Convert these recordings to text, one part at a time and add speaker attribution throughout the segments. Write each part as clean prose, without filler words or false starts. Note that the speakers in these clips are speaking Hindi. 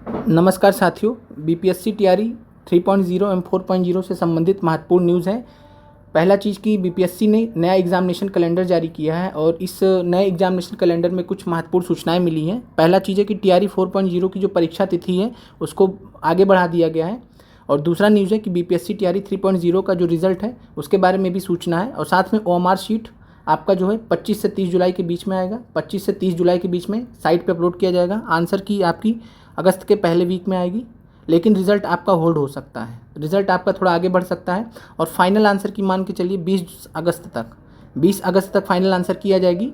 Speaker 1: नमस्कार साथियों, बीपीएससी टीआरई 3.0 एवं 4.0 से संबंधित महत्वपूर्ण न्यूज़ है। पहला चीज़ कि बीपीएससी ने नया एग्जामिनेशन कैलेंडर जारी किया है और इस नए एग्जामिनेशन कैलेंडर में कुछ महत्वपूर्ण सूचनाएं मिली हैं। पहला चीज़ है कि टीआरई 4.0 की जो परीक्षा तिथि है उसको आगे बढ़ा दिया गया है। और दूसरा न्यूज़ है कि बीपीएससी टीआरई 3.0 का जो रिज़ल्ट है उसके बारे में भी सूचना है। और साथ में ओएमआर शीट आपका जो है 25 से 30 जुलाई के बीच में आएगा। 25 से 30 जुलाई के बीच में साइट पे अपलोड किया जाएगा। आंसर की आपकी अगस्त के पहले वीक में आएगी, लेकिन रिज़ल्ट आपका होल्ड हो सकता है, रिज़ल्ट आपका थोड़ा आगे बढ़ सकता है। और फाइनल आंसर की मान के चलिए 20 अगस्त तक फाइनल आंसर किया जाएगी।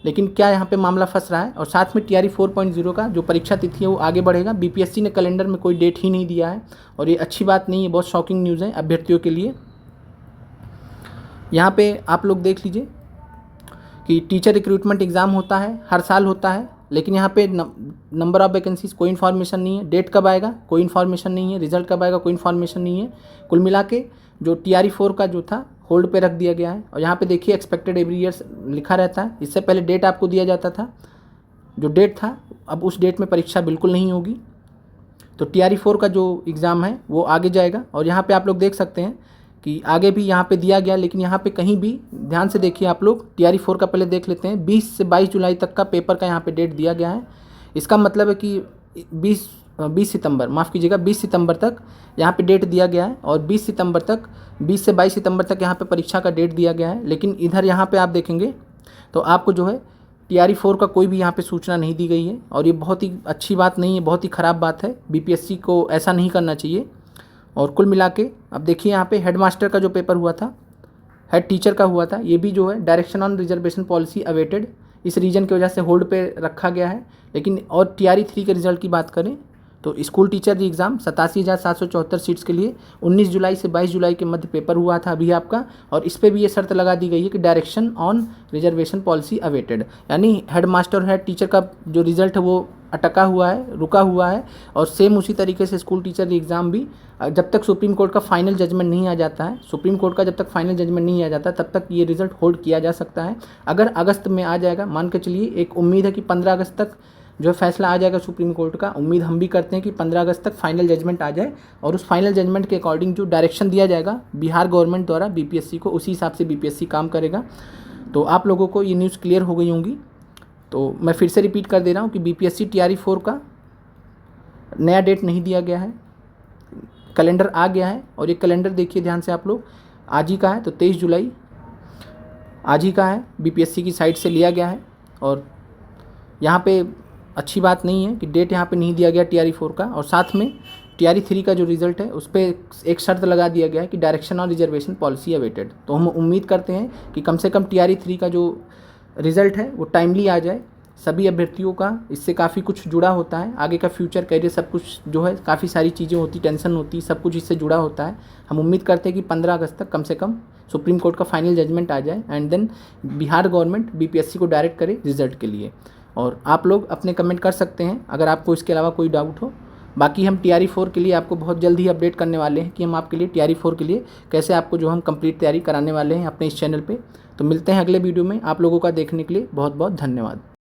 Speaker 1: लेकिन क्या यहाँ पे मामला फंस रहा है। और साथ में टीआरई 4.0 का जो परीक्षा तिथि है वो आगे बढ़ेगा। बीपीएससी ने कैलेंडर में कोई डेट ही नहीं दिया है और ये अच्छी बात नहीं है, बहुत शॉकिंग न्यूज़ है अभ्यर्थियों के लिए। यहाँ पे आप लोग देख लीजिए कि टीचर रिक्रूटमेंट एग्ज़ाम होता है, हर साल होता है, लेकिन यहाँ पे नंबर ऑफ़ वैकेंसीज कोई इन्फॉर्मेशन नहीं है। डेट कब आएगा कोई इन्फॉर्मेशन नहीं है। रिजल्ट कब आएगा कोई इन्फॉर्मेशन नहीं है। कुल मिला के जो टीआरई 4 का जो था होल्ड पे रख दिया गया है। और यहाँ पे देखिए एक्सपेक्टेड एवरी ईयर लिखा रहता है। इससे पहले डेट आपको दिया जाता था, जो डेट था अब उस डेट में परीक्षा बिल्कुल नहीं होगी। तो टीआरई 4 का जो एग्ज़ाम है वो आगे जाएगा। और यहाँ पे आप लोग देख सकते हैं कि आगे भी यहाँ पे दिया गया, लेकिन यहाँ पे कहीं भी ध्यान से देखिए आप लोग। टीआरई 4 का पहले देख लेते हैं। 20 से 22 जुलाई तक का पेपर का यहाँ पे डेट दिया गया है। इसका मतलब है कि 20 सितंबर तक यहाँ पे डेट दिया गया है। और 20 से 22 सितंबर तक यहाँ पे परीक्षा का डेट दिया गया है। लेकिन इधर यहाँ पे आप देखेंगे तो आपको जो है टीआरई 4 का कोई भी यहाँ पे सूचना नहीं दी गई है। और ये बहुत ही अच्छी बात नहीं है, बहुत ही ख़राब बात है। बीपीएससी को ऐसा नहीं करना चाहिए। और कुल मिला के अब देखिए यहाँ पे हेड मास्टर का जो पेपर हुआ था, हेड टीचर का हुआ था, ये भी जो है direction on reservation policy awaited, इस रीजन की वजह से होल्ड पे रखा गया है। लेकिन और टीआरई 3 के रिजल्ट की बात करें तो स्कूल टीचर एग्ज़ाम 87,774 सीट्स के लिए 19 जुलाई से 22 जुलाई के मध्य पेपर हुआ था अभी आपका। और इस पर भी ये शर्त लगा दी गई है कि direction on reservation policy awaited, यानी हेड मास्टर और हेड टीचर का जो रिज़ल्ट है वो अटका हुआ है, रुका हुआ है। और सेम उसी तरीके से स्कूल टीचर एग्ज़ाम भी जब तक सुप्रीम कोर्ट का फाइनल जजमेंट नहीं आ जाता है, सुप्रीम कोर्ट का जब तक फाइनल जजमेंट नहीं आ जाता तब तक ये रिज़ल्ट होल्ड किया जा सकता है। अगर अगस्त में आ जाएगा, मान के चलिए, एक उम्मीद है कि 15 अगस्त तक जो फैसला आ जाएगा सुप्रीम कोर्ट का, उम्मीद हम भी करते हैं कि 15 अगस्त तक फाइनल जजमेंट आ जाए। और उस फाइनल जजमेंट के अकॉर्डिंग जो डायरेक्शन दिया जाएगा बिहार गवर्नमेंट द्वारा बीपीएससी को, उसी हिसाब से बीपीएससी काम करेगा। तो आप लोगों को ये न्यूज़ क्लियर हो गई होंगी। तो मैं फिर से रिपीट कर दे रहा हूँ कि बीपीएससी टीआरई 4 का नया डेट नहीं दिया गया है, कैलेंडर आ गया है। और ये कैलेंडर देखिए ध्यान से आप लोग, आज ही का है, तो 23 जुलाई आज ही का है, बीपीएससी की साइट से लिया गया है। और यहाँ पे अच्छी बात नहीं है कि डेट यहाँ पे नहीं दिया गया टीआरई 4 का। और साथ में टीआरई 3 का जो रिज़ल्ट है उस पर एक शर्त लगा दिया गया है कि direction on reservation policy awaited. तो हम उम्मीद करते हैं कि कम से कम टीआरई 3 का जो रिज़ल्ट है वो टाइमली आ जाए। सभी अभ्यर्थियों का इससे काफ़ी कुछ जुड़ा होता है, आगे का फ्यूचर करियर सब कुछ जो है, काफ़ी सारी चीज़ें होती, टेंशन होती, सब कुछ इससे जुड़ा होता है। हम उम्मीद करते हैं कि 15 अगस्त तक कम से कम सुप्रीम कोर्ट का फाइनल जजमेंट आ जाए and then Bihar government BPSC को डायरेक्ट करे रिजल्ट के लिए। और आप लोग अपने कमेंट कर सकते हैं अगर आपको इसके अलावा कोई डाउट हो। बाकी हम टीआरई 4 के लिए आपको बहुत जल्द ही अपडेट करने वाले हैं कि हम आपके लिए टीआरई 4 के लिए कैसे आपको जो हम कंप्लीट तैयारी कराने वाले हैं अपने इस चैनल पे। तो मिलते हैं अगले वीडियो में। आप लोगों का देखने के लिए बहुत बहुत धन्यवाद।